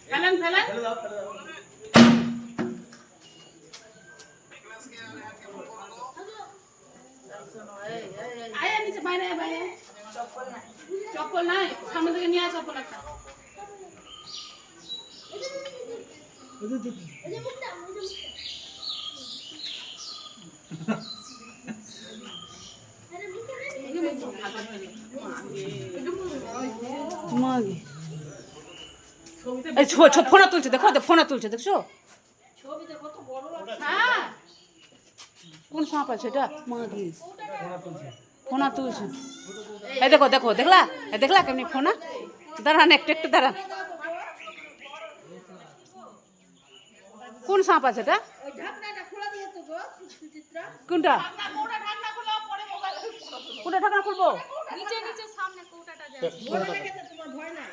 ফেলেন ফেলেন আয় নিচে বাইরে বাইরে চপ্পল নাই সামনে থেকে নিয়ে আয় চপ্পল একটা ফোনা তুলছে দেখো ফোনা তুলছে দেখছো কোন সাপ আছে এটা ফোনা তুলছে এই দেখো দেখো দেখলা দেখলা কেমনি ফোনা দাঁড়ান একটু একটু দাঁড়ান কোন সাপ আছে এটা কোনটা কোনটা ঢাকনা খুলবো নিচে নিচে সামনে কোটাটা যায় তোমার ভয় নাই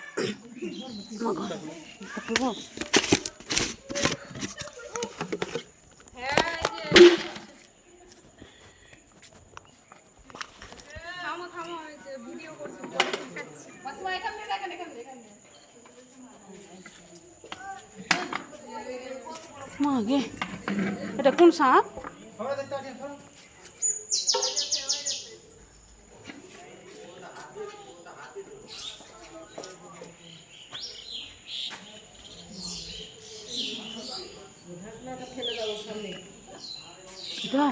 মাগে এটা কোন সাপ এটা